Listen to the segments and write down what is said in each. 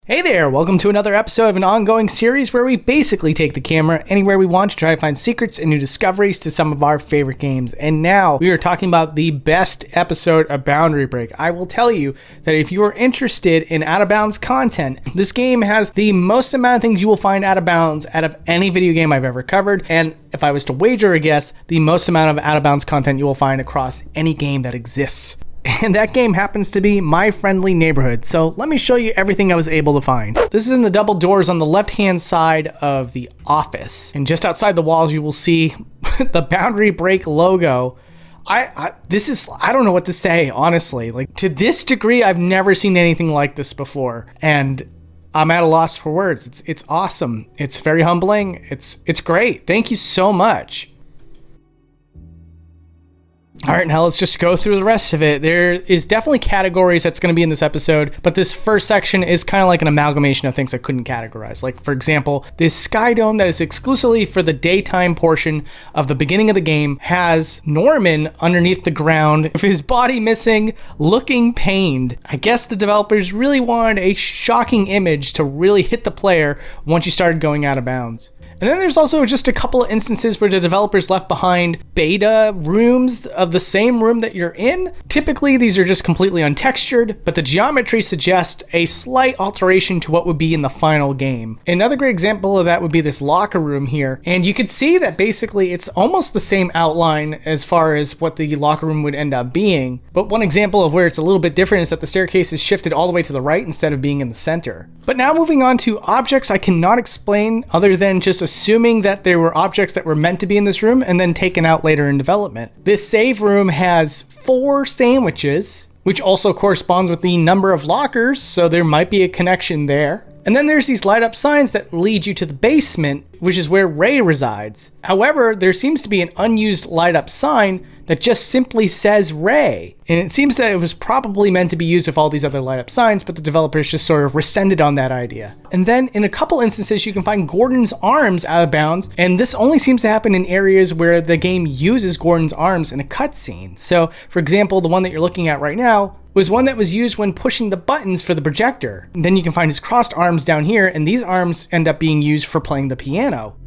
Hey there, welcome to another episode of an ongoing series where we basically take the camera anywhere we want to try to find secrets and new discoveries to some of our favorite games. And now we are talking about the best episode of Boundary Break. I will tell you that if you are interested in out of bounds content, this game has the most amount of things you will find out of bounds out of any video game I've ever covered. And if I was to wager a guess, the most amount of out of bounds content you will find across any game that exists. And that game happens to be My Friendly Neighborhood. So let me show you everything I was able to find. This is in the double doors on the left-hand side of the office. And just outside the walls, you will see the Boundary Break logo. I don't know what to say, honestly. Like, to this degree, I've never seen anything like this before. And I'm at a loss for words. It's awesome. It's very humbling. It's great. Thank you so much. All right, now let's just go through the rest of it. There is definitely categories that's going to be in this episode, but this first section is kind of like an amalgamation of things I couldn't categorize. Like, for example, this sky dome that is exclusively for the daytime portion of the beginning of the game has Norman underneath the ground with his body missing, looking pained. I guess the developers really wanted a shocking image to really hit the player once you started going out of bounds. And then there's also just a couple of instances where the developers left behind beta rooms of the same room that you're in. Typically, these are just completely untextured, but the geometry suggests a slight alteration to what would be in the final game. Another great example of that would be this locker room here. And you could see that basically it's almost the same outline as far as what the locker room would end up being. But one example of where it's a little bit different is that the staircase is shifted all the way to the right instead of being in the center. But now moving on to objects I cannot explain other than just assuming that there were objects that were meant to be in this room and then taken out later in development. This save room has 4 sandwiches, which also corresponds with the number of lockers, so there might be a connection there. And then there's these light up signs that lead you to the basement, which is where Ray resides. However, there seems to be an unused light up sign that just simply says Ray. And it seems that it was probably meant to be used with all these other light up signs, but the developers just sort of rescinded on that idea. And then in a couple instances, you can find Gordon's arms out of bounds. And this only seems to happen in areas where the game uses Gordon's arms in a cutscene. So for example, the one that you're looking at right now was one that was used when pushing the buttons for the projector. And then you can find his crossed arms down here, and these arms end up being used for playing the piano.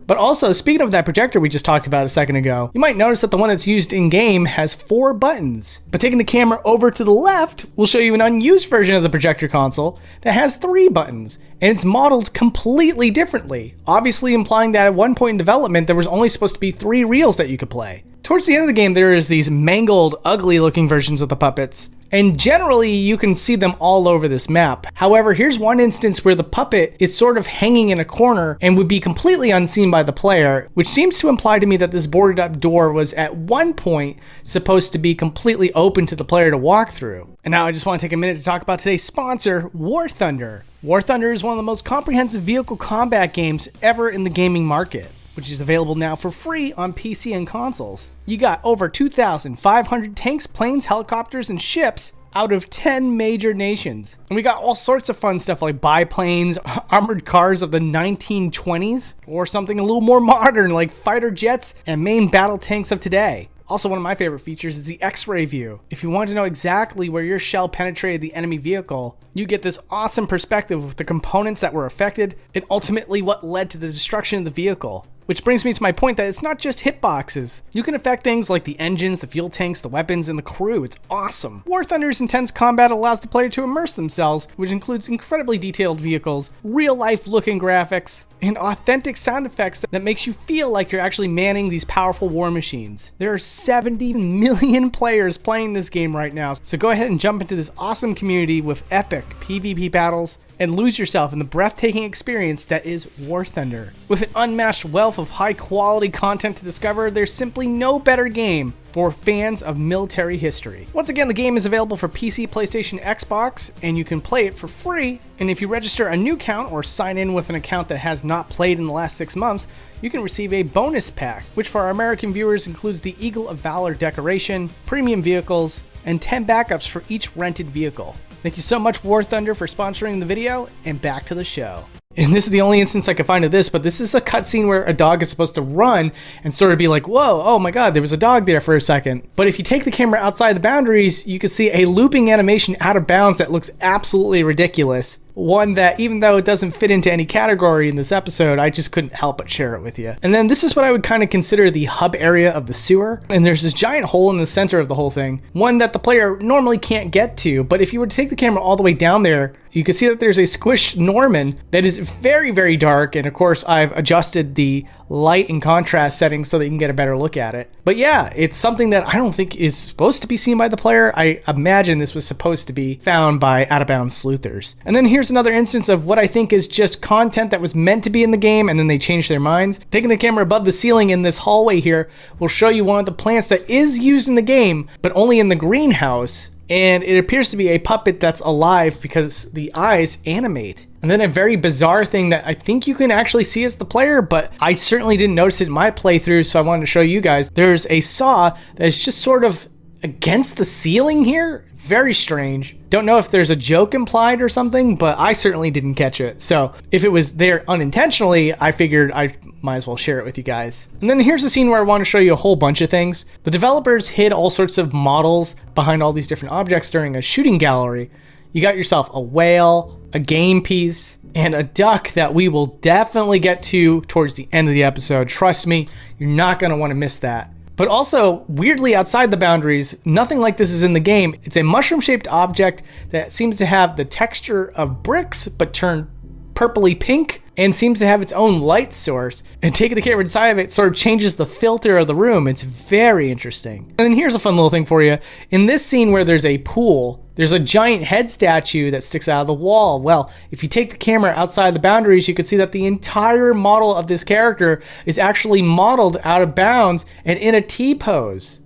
But also, speaking of that projector we just talked about a second ago, you might notice that the one that's used in-game has 4 buttons. But taking the camera over to the left will show you an unused version of the projector console that has 3 buttons, and it's modeled completely differently, obviously implying that at one point in development there was only supposed to be 3 reels that you could play. Towards the end of the game, there is these mangled, ugly-looking versions of the puppets, and generally you can see them all over this map. However, here's one instance where the puppet is sort of hanging in a corner and would be completely unseen by the player, which seems to imply to me that this boarded up door was at one point supposed to be completely open to the player to walk through. And now I just want to take a minute to talk about today's sponsor, War Thunder. War Thunder is one of the most comprehensive vehicle combat games ever in the gaming market, which is available now for free on PC and consoles. You got over 2,500 tanks, planes, helicopters, and ships out of 10 major nations. And we got all sorts of fun stuff like biplanes, armored cars of the 1920s, or something a little more modern like fighter jets and main battle tanks of today. Also, one of my favorite features is the X-ray view. If you want to know exactly where your shell penetrated the enemy vehicle, you get this awesome perspective with the components that were affected and ultimately what led to the destruction of the vehicle. Which brings me to my point that it's not just hitboxes. You can affect things like the engines, the fuel tanks, the weapons, and the crew. It's awesome. War Thunder's intense combat allows the player to immerse themselves, which includes incredibly detailed vehicles, real-life looking graphics, and authentic sound effects that makes you feel like you're actually manning these powerful war machines. There are 70 million players playing this game right now, so go ahead and jump into this awesome community with epic PvP battles and lose yourself in the breathtaking experience that is War Thunder. With an unmatched wealth of high-quality content to discover, there's simply no better game for fans of military history. Once again, the game is available for PC, PlayStation, Xbox, and you can play it for free. And if you register a new account or sign in with an account that has not played in the last 6 months, you can receive a bonus pack, which for our American viewers includes the Eagle of Valor decoration, premium vehicles, and 10 backups for each rented vehicle. Thank you so much, War Thunder, for sponsoring the video, and back to the show. And this is the only instance I could find of this, but this is a cutscene where a dog is supposed to run and sort of be like, whoa, oh my God, there was a dog there for a second. But if you take the camera outside the boundaries, you can see a looping animation out of bounds that looks absolutely ridiculous. One that, even though it doesn't fit into any category in this episode, I just couldn't help but share it with you. And then this is what I would kind of consider the hub area of the sewer. And there's this giant hole in the center of the whole thing, one that the player normally can't get to. But if you were to take the camera all the way down there, you can see that there's a squish Norman that is very, very dark. And of course, I've adjusted the light and contrast settings so that you can get a better look at it. But yeah, it's something that I don't think is supposed to be seen by the player. I imagine this was supposed to be found by out of bounds sleuthers. And then here's another instance of what I think is just content that was meant to be in the game and then they changed their minds. Taking the camera above the ceiling in this hallway here will show you one of the plants that is used in the game, but only in the greenhouse. And it appears to be a puppet that's alive because the eyes animate. And then a very bizarre thing that I think you can actually see as the player, but I certainly didn't notice it in my playthrough, so I wanted to show you guys. There's a saw that is just sort of against the ceiling here. Very strange. Don't know if there's a joke implied or something, but I certainly didn't catch it. So if it was there unintentionally, I figured I might as well share it with you guys. And then here's a scene where I want to show you a whole bunch of things. The developers hid all sorts of models behind all these different objects during a shooting gallery. You got yourself a whale, a game piece, and a duck that we will definitely get to towards the end of the episode. Trust me, you're not going to want to miss that. But also, weirdly outside the boundaries, nothing like this is in the game. It's a mushroom-shaped object that seems to have the texture of bricks, but turned purpley pink, and seems to have its own light source. And taking the camera inside of it sort of changes the filter of the room. It's very interesting. And then here's a fun little thing for you. In this scene where there's a pool, there's a giant head statue that sticks out of the wall. Well, if you take the camera outside the boundaries, you can see that the entire model of this character is actually modeled out of bounds and in a T-pose.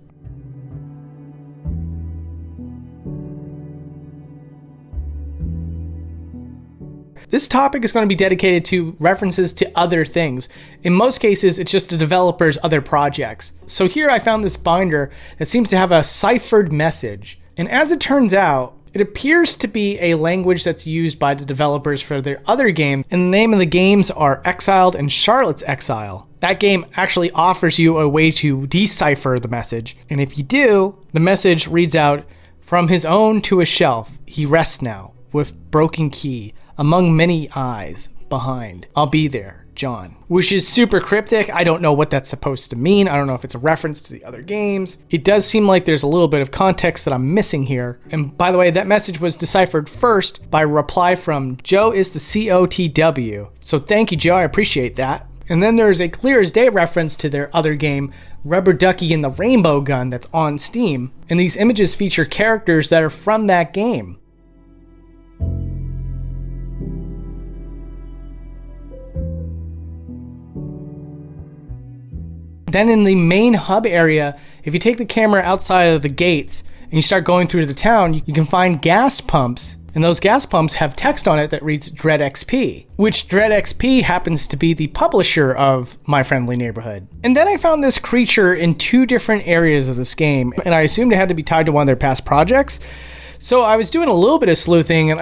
This topic is going to be dedicated to references to other things. In most cases, it's just the developer's other projects. So here I found this binder that seems to have a ciphered message. And as it turns out, it appears to be a language that's used by the developers for their other game, and the name of the games are Exiled and Charlotte's Exile. That game actually offers you a way to decipher the message. And if you do, the message reads out, "From his own to a shelf, he rests now, with broken key. Among many eyes behind. I'll be there, John." Which is super cryptic. I don't know what that's supposed to mean. I don't know if it's a reference to the other games. It does seem like there's a little bit of context that I'm missing here. And by the way, that message was deciphered first by a reply from Joe is the COTW. So thank you, Joe. I appreciate that. And then there's a clear as day reference to their other game, Rubber Ducky and the Rainbow Gun, that's on Steam. And these images feature characters that are from that game. Then in the main hub area, if you take the camera outside of the gates and you start going through the town, you can find gas pumps. And those gas pumps have text on it that reads Dread XP, which Dread XP happens to be the publisher of My Friendly Neighborhood. And then I found this creature in two different areas of this game, and I assumed it had to be tied to one of their past projects. So I was doing a little bit of sleuthing, and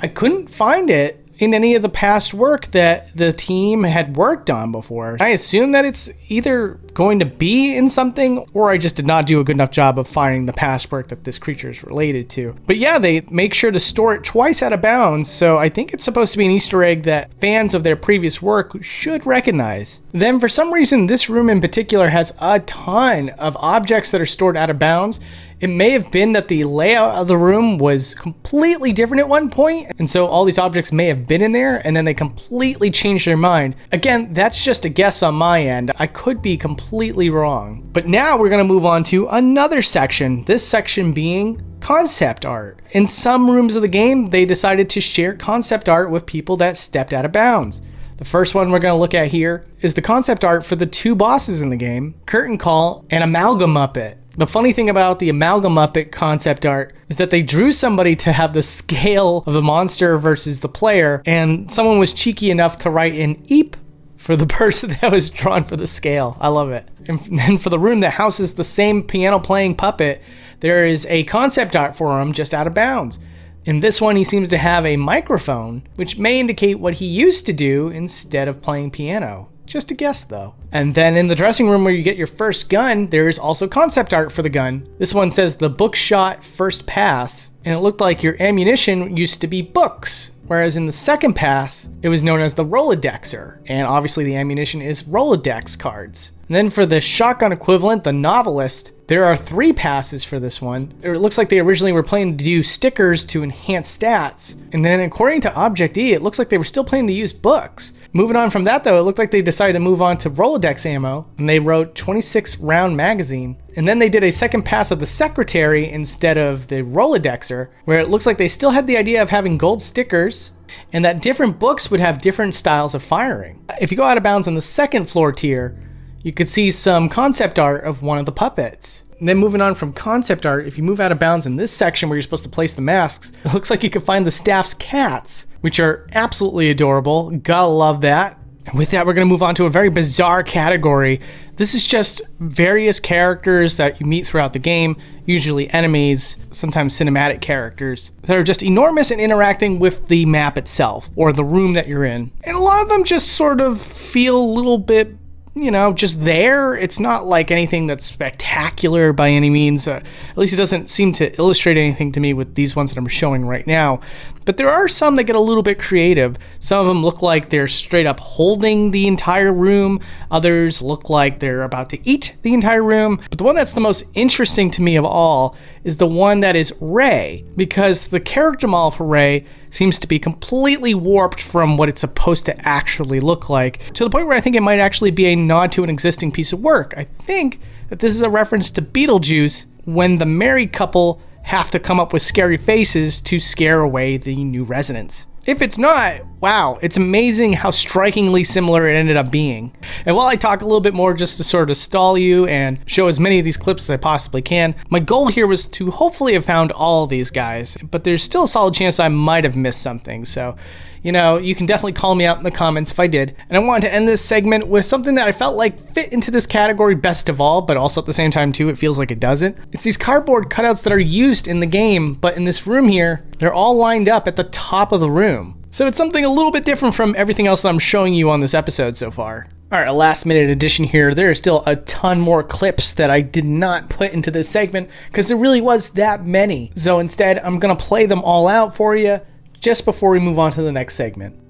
I couldn't find it in any of the past work that the team had worked on before. I assume that it's either going to be in something, or I just did not do a good enough job of finding the past work that this creature is related to. But yeah, they make sure to store it twice out of bounds, so I think it's supposed to be an Easter egg that fans of their previous work should recognize. Then for some reason, this room in particular has a ton of objects that are stored out of bounds. It may have been that the layout of the room was completely different at one point, and so all these objects may have been in there, and then they completely changed their mind. Again, that's just a guess on my end. I could be completely wrong. But now we're going to move on to another section, this section being concept art. In some rooms of the game, they decided to share concept art with people that stepped out of bounds. The first one we're going to look at here is the concept art for the two bosses in the game, Curtain Call and Amalgam Muppet. The funny thing about the Amalgam Muppet concept art is that they drew somebody to have the scale of the monster versus the player, and someone was cheeky enough to write an eep for the person that was drawn for the scale. I love it. And then for the room that houses the same piano playing puppet, there is a concept art for him just out of bounds. In this one, he seems to have a microphone, which may indicate what he used to do instead of playing piano. Just a guess though. And then in the dressing room where you get your first gun, there is also concept art for the gun. This one says the bookshot first pass, and it looked like your ammunition used to be books. Whereas in the second pass, it was known as the Rolodexer, and obviously the ammunition is Rolodex cards. And then for the shotgun equivalent, the Novelist, there are 3 passes for this one. It looks like they originally were planning to do stickers to enhance stats, and then according to Object E, it looks like they were still planning to use books. Moving on from that though, it looked like they decided to move on to Rolodex ammo, and they wrote 26 round magazine. And then they did a second pass of the Secretary instead of the Rolodexer, where it looks like they still had the idea of having gold stickers, and that different books would have different styles of firing. If you go out of bounds on the second floor tier, you could see some concept art of one of the puppets. And then moving on from concept art, if you move out of bounds in this section where you're supposed to place the masks, it looks like you can find the staff's cats, which are absolutely adorable. Gotta love that. And with that, we're gonna move on to a very bizarre category. This is just various characters that you meet throughout the game, usually enemies, sometimes cinematic characters, that are just enormous and interacting with the map itself, or the room that you're in. And a lot of them just sort of feel a little bit, you know, just there. It's not like anything that's spectacular by any means. At least it doesn't seem to illustrate anything to me with these ones that I'm showing right now. But there are some that get a little bit creative. Some of them look like they're straight up holding the entire room. Others look like they're about to eat the entire room. But the one that's the most interesting to me of all is the one that is Ray, because the character model for Ray seems to be completely warped from what it's supposed to actually look like, to the point where I think it might actually be a nod to an existing piece of work. I think that this is a reference to Beetlejuice, when the married couple have to come up with scary faces to scare away the new residents. If it's not, wow, it's amazing how strikingly similar it ended up being. And while I talk a little bit more just to sort of stall you and show as many of these clips as I possibly can, my goal here was to hopefully have found all of these guys, but there's still a solid chance I might have missed something. So, you know, you can definitely call me out in the comments if I did. And I wanted to end this segment with something that I felt like fit into this category best of all, but also at the same time too, it feels like it doesn't. It's these cardboard cutouts that are used in the game, but in this room here, they're all lined up at the top of the room. So it's something a little bit different from everything else that I'm showing you on this episode so far. All right, a last minute addition here. There are still a ton more clips that I did not put into this segment because there really was that many. So instead, I'm gonna play them all out for you just before we move on to the next segment.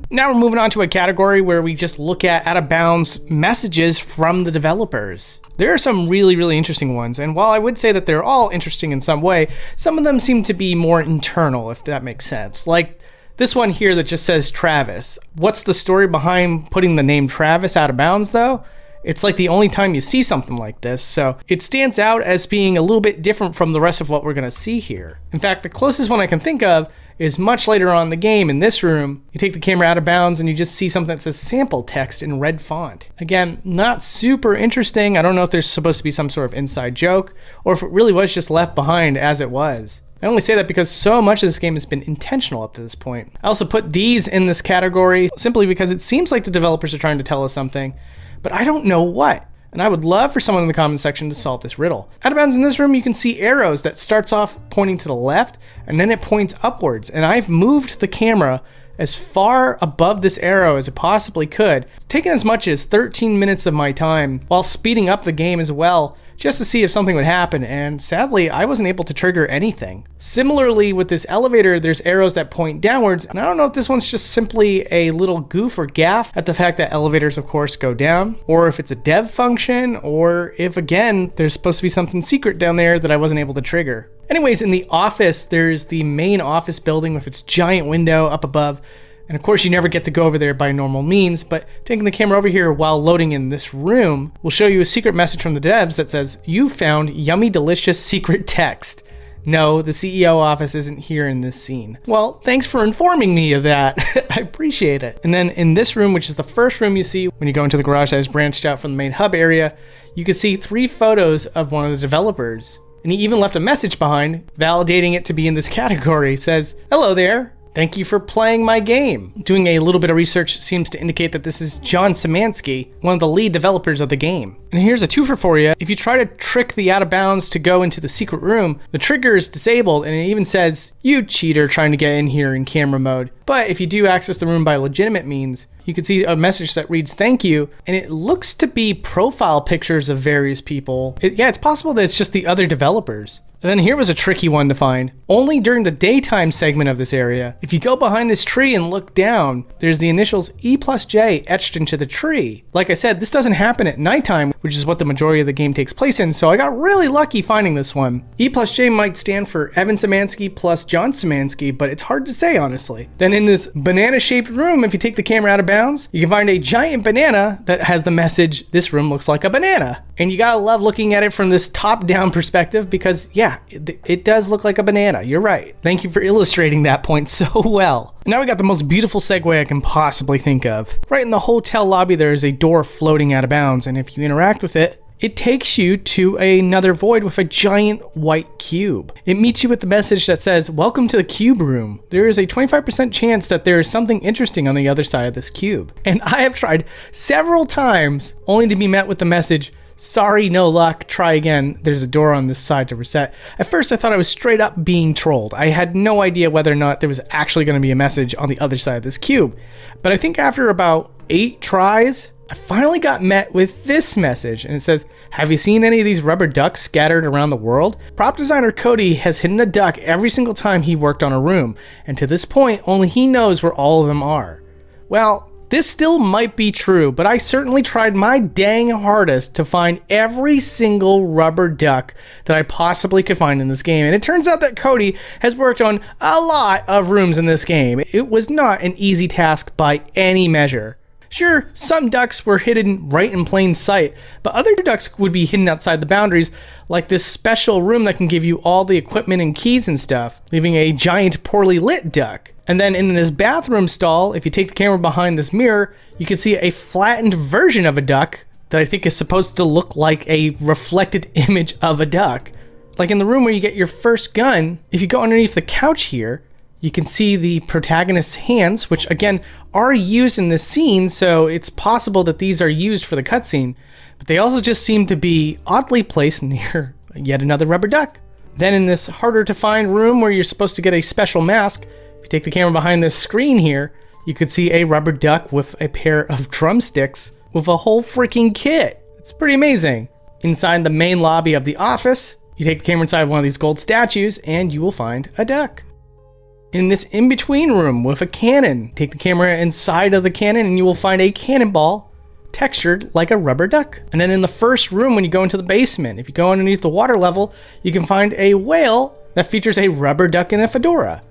Now we're moving on to a category where we just look at out of bounds messages from the developers. There are some really interesting ones, and while I would say that they're all interesting in some way, some of them seem to be more internal, if that makes sense. Like this one here that just says Travis. What's the story behind putting the name Travis out of bounds though? It's like the only time you see something like this, so it stands out as being a little bit different from the rest of what we're gonna see here. In fact, the closest one I can think of is much later on in the game in this room. You take the camera out of bounds and you just see something that says sample text in red font. Again, not super interesting. I don't know if there's supposed to be some sort of inside joke or if it really was just left behind as it was. I only say that because so much of this game has been intentional up to this point. I also put these in this category simply because it seems like the developers are trying to tell us something, but I don't know what. And I would love for someone in the comment section to solve this riddle. Out of bounds in this room, you can see arrows that starts off pointing to the left and then it points upwards. And I've moved the camera as far above this arrow as it possibly could. It's taken as much as 13 minutes of my time while speeding up the game as well, just to see if something would happen, and sadly, I wasn't able to trigger anything. Similarly, with this elevator, there's arrows that point downwards, and I don't know if this one's just simply a little goof or gaff at the fact that elevators, of course, go down, or if it's a dev function, or if, again, there's supposed to be something secret down there that I wasn't able to trigger. Anyways, in the office, there's the main office building with its giant window up above. And of course, you never get to go over there by normal means, but taking the camera over here while loading in this room will show you a secret message from the devs that says, "You found yummy, delicious secret text." No, the CEO office isn't here in this scene. Well, thanks for informing me of that. I appreciate it. And then in this room, which is the first room you see when you go into the garage that is branched out from the main hub area, you can see 3 photos of one of the developers. And he even left a message behind, validating it to be in this category. It says, "Hello there. Thank you for playing my game." Doing a little bit of research seems to indicate that this is John Szymanski, one of the lead developers of the game. And here's a twofer for you. If you try to trick the out of bounds to go into the secret room, the trigger is disabled and it even says, "You cheater trying to get in here in camera mode." But if you do access the room by legitimate means, you can see a message that reads "Thank you," and it looks to be profile pictures of various people. Yeah, it's possible that it's just the other developers. And then here was a tricky one to find. Only during the daytime segment of this area, if you go behind this tree and look down, there's the initials E+J etched into the tree. Like I said, this doesn't happen at nighttime, which is what the majority of the game takes place in, so I got really lucky finding this one. E+J might stand for Evan Szymanski plus John Szymanski, but it's hard to say, honestly. Then in this banana-shaped room, if you take the camera out of bounds, you can find a giant banana that has the message, "This room looks like a banana." And you gotta love looking at it from this top-down perspective because, yeah, it does look like a banana. You're right. Thank you for illustrating that point so well. Now we got the most beautiful segue I can possibly think of. Right in the hotel lobby, there is a door floating out of bounds, and if you interact with it, it takes you to another void with a giant white cube. It meets you with the message that says, "Welcome to the cube room. There is a 25% chance that there is something interesting on the other side of this cube." And I have tried several times only to be met with the message, "Sorry, no luck, try again. There's a door on this side to reset." At first I thought I was straight up being trolled. I had no idea whether or not there was actually going to be a message on the other side of this cube. But I think after about 8 tries, I finally got met with this message, and it says, "Have you seen any of these rubber ducks scattered around the world? Prop designer Cody has hidden a duck every single time he worked on a room, and to this point, only he knows where all of them are." Well, this still might be true, but I certainly tried my dang hardest to find every single rubber duck that I possibly could find in this game. And it turns out that Cody has worked on a lot of rooms in this game. It was not an easy task by any measure. Sure, some ducks were hidden right in plain sight, but other ducks would be hidden outside the boundaries, like this special room that can give you all the equipment and keys and stuff, leaving a giant poorly lit duck. And then in this bathroom stall, if you take the camera behind this mirror, you can see a flattened version of a duck that I think is supposed to look like a reflected image of a duck. Like in the room where you get your first gun, if you go underneath the couch here, you can see the protagonist's hands, which again are used in this scene, so it's possible that these are used for the cutscene, but they also just seem to be oddly placed near yet another rubber duck. Then in this harder to find room where you're supposed to get a special mask, if you take the camera behind this screen here, you could see a rubber duck with a pair of drumsticks with a whole freaking kit. It's pretty amazing. Inside the main lobby of the office, you take the camera inside one of these gold statues and you will find a duck. In this in-between room with a cannon, take the camera inside of the cannon and you will find a cannonball textured like a rubber duck. And then in the first room when you go into the basement, if you go underneath the water level, you can find a whale that features a rubber duck in a fedora.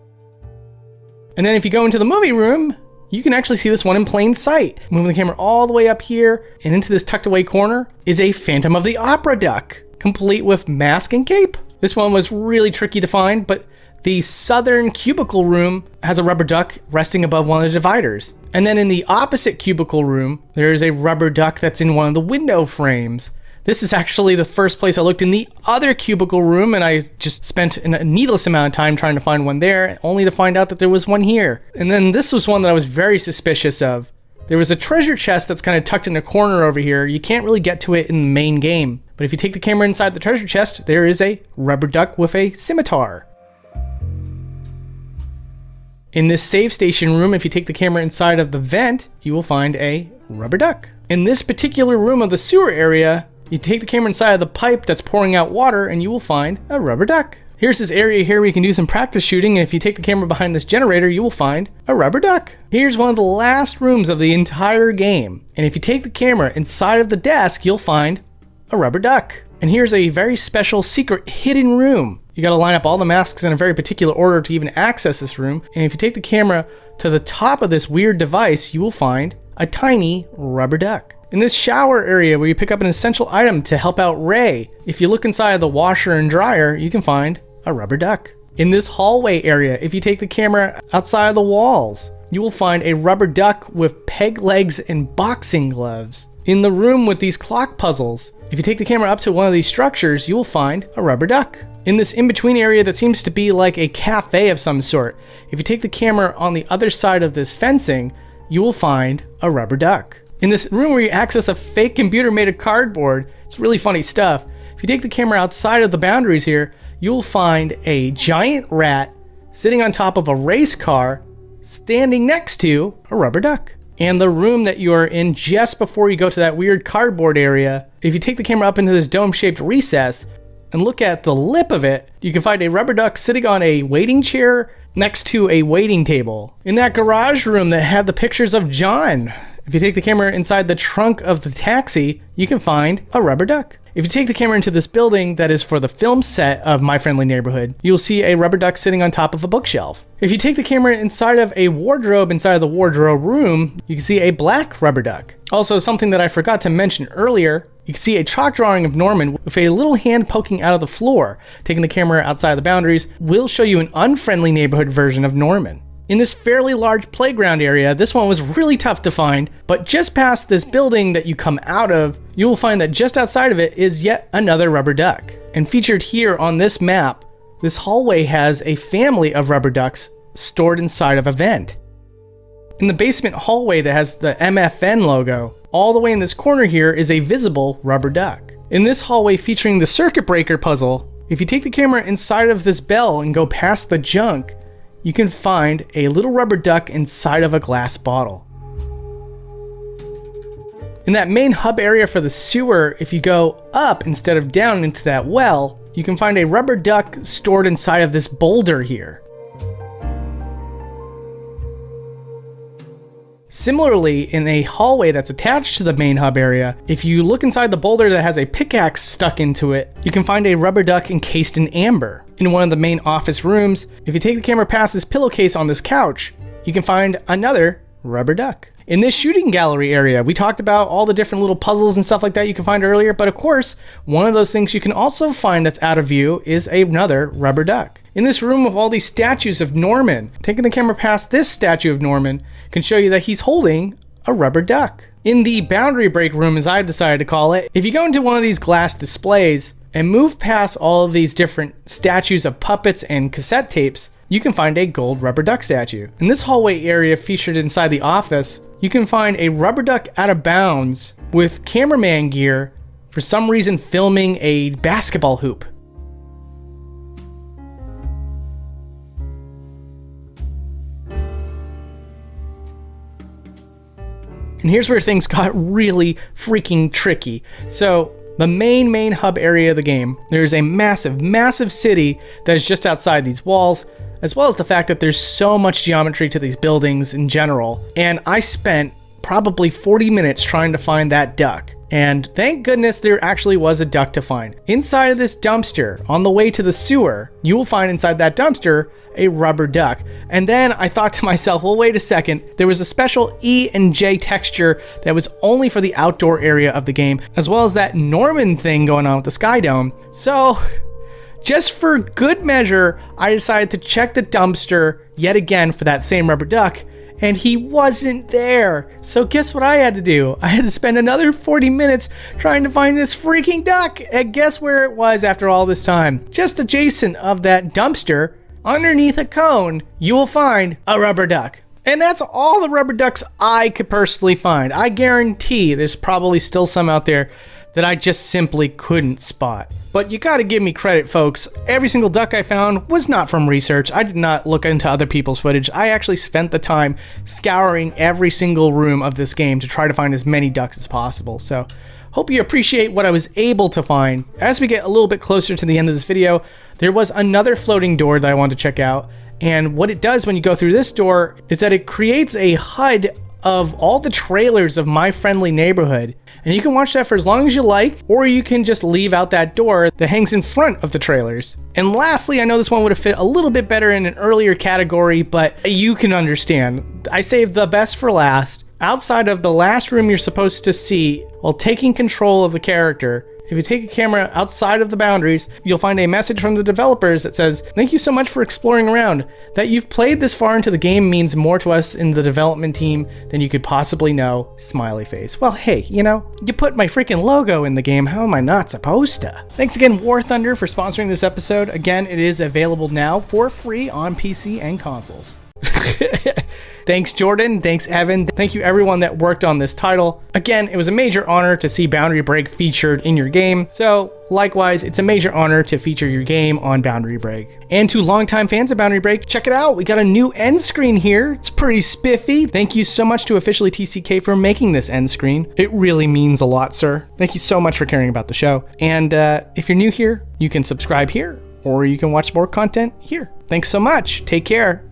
And then if you go into the movie room, you can actually see this one in plain sight. Moving the camera all the way up here and into this tucked away corner is a Phantom of the Opera duck, complete with mask and cape. This one was really tricky to find, but the southern cubicle room has a rubber duck resting above one of the dividers. And then in the opposite cubicle room, there is a rubber duck that's in one of the window frames. This is actually the first place I looked in the other cubicle room, and I just spent a needless amount of time trying to find one there, only to find out that there was one here. And then this was one that I was very suspicious of. There was a treasure chest that's kind of tucked in the corner over here. You can't really get to it in the main game. But if you take the camera inside the treasure chest, there is a rubber duck with a scimitar. In this save station room, if you take the camera inside of the vent, you will find a rubber duck. In this particular room of the sewer area, you take the camera inside of the pipe that's pouring out water and you will find a rubber duck. Here's this area here where you can do some practice shooting, and if you take the camera behind this generator, you will find a rubber duck. Here's one of the last rooms of the entire game, and if you take the camera inside of the desk, you'll find a rubber duck. And here's a very special secret hidden room. You gotta line up all the masks in a very particular order to even access this room, and if you take the camera to the top of this weird device, you will find a tiny rubber duck. In this shower area where you pick up an essential item to help out Ray, if you look inside the washer and dryer, you can find a rubber duck. In this hallway area, if you take the camera outside of the walls, you will find a rubber duck with peg legs and boxing gloves. In the room with these clock puzzles, if you take the camera up to one of these structures, you will find a rubber duck. In this in-between area that seems to be like a cafe of some sort, if you take the camera on the other side of this fencing, you will find a rubber duck. In this room where you access a fake computer made of cardboard, it's really funny stuff. If you take the camera outside of the boundaries here, you'll find a giant rat sitting on top of a race car standing next to a rubber duck. And the room that you are in just before you go to that weird cardboard area, if you take the camera up into this dome-shaped recess and look at the lip of it, you can find a rubber duck sitting on a waiting chair next to a waiting table. In that garage room that had the pictures of John, if you take the camera inside the trunk of the taxi, you can find a rubber duck. If you take the camera into this building that is for the film set of My Friendly Neighborhood, you'll see a rubber duck sitting on top of a bookshelf. If you take the camera inside of a wardrobe inside of the wardrobe room, you can see a black rubber duck. Also, something that I forgot to mention earlier, you can see a chalk drawing of Norman with a little hand poking out of the floor. Taking the camera outside the boundaries will show you an unfriendly neighborhood version of Norman. In this fairly large playground area, this one was really tough to find, but just past this building that you come out of, you will find that just outside of it is yet another rubber duck. And featured here on this map, this hallway has a family of rubber ducks stored inside of a vent. In the basement hallway that has the MFN logo, all the way in this corner here is a visible rubber duck. In this hallway featuring the circuit breaker puzzle, if you take the camera inside of this bell and go past the junk, you can find a little rubber duck inside of a glass bottle. In that main hub area for the sewer, if you go up instead of down into that well, you can find a rubber duck stored inside of this boulder here. Similarly, in a hallway that's attached to the main hub area, if you look inside the boulder that has a pickaxe stuck into it, you can find a rubber duck encased in amber. In one of the main office rooms, if you take the camera past this pillowcase on this couch, you can find another rubber duck. In this shooting gallery area, we talked about all the different little puzzles and stuff like that you can find earlier, but of course, one of those things you can also find that's out of view is another rubber duck. In this room with all these statues of Norman, taking the camera past this statue of Norman can show you that he's holding a rubber duck. In the boundary break room, as I decided to call it, if you go into one of these glass displays and move past all of these different statues of puppets and cassette tapes, you can find a gold rubber duck statue. In this hallway area featured inside the office, you can find a rubber duck out of bounds with cameraman gear, for some reason filming a basketball hoop. And here's where things got really freaking tricky. So the main hub area of the game, there's a massive city that is just outside these walls, as well as the fact that there's so much geometry to these buildings in general. And I spent probably 40 minutes trying to find that duck. And thank goodness there actually was a duck to find. Inside of this dumpster, on the way to the sewer, you will find inside that dumpster a rubber duck. And then I thought to myself, well, wait a second. There was a special E and J texture that was only for the outdoor area of the game, as well as that Norman thing going on with the Sky Dome. So just for good measure, I decided to check the dumpster yet again for that same rubber duck, and he wasn't there. So guess what I had to do? I had to spend another 40 minutes trying to find this freaking duck. And guess where it was after all this time? Just adjacent of that dumpster, underneath a cone, you will find a rubber duck. And that's all the rubber ducks I could personally find. I guarantee there's probably still some out there that I just simply couldn't spot. But you gotta give me credit, folks. Every single duck I found was not from research. I did not look into other people's footage. I actually spent the time scouring every single room of this game to try to find as many ducks as possible. So hope you appreciate what I was able to find. As we get a little bit closer to the end of this video, there was another floating door that I wanted to check out. And what it does when you go through this door is that it creates a HUD of all the trailers of My Friendly Neighborhood. And you can watch that for as long as you like, or you can just leave out that door that hangs in front of the trailers. And lastly, I know this one would have fit a little bit better in an earlier category, but you can understand. I saved the best for last. Outside of the last room you're supposed to see while taking control of the character, if you take a camera outside of the boundaries, you'll find a message from the developers that says, "Thank you so much for exploring around. That you've played this far into the game means more to us in the development team than you could possibly know." Smiley face. Well, hey, you know, you put my freaking logo in the game. How am I not supposed to? Thanks again, War Thunder, for sponsoring this episode. Again, it is available now for free on PC and consoles. Thanks Jordan, thanks Evan, thank you everyone that worked on this title. Again, it was a major honor to see Boundary Break featured in your game, so likewise, it's a major honor to feature your game on Boundary Break. And to longtime fans of Boundary Break, check it out, we got a new end screen here. It's pretty spiffy. Thank you so much to Officially TCK for making this end screen. It really means a lot, sir. Thank you so much for caring about the show. And if you're new here, you can subscribe here, or you can watch more content here. Thanks so much, take care.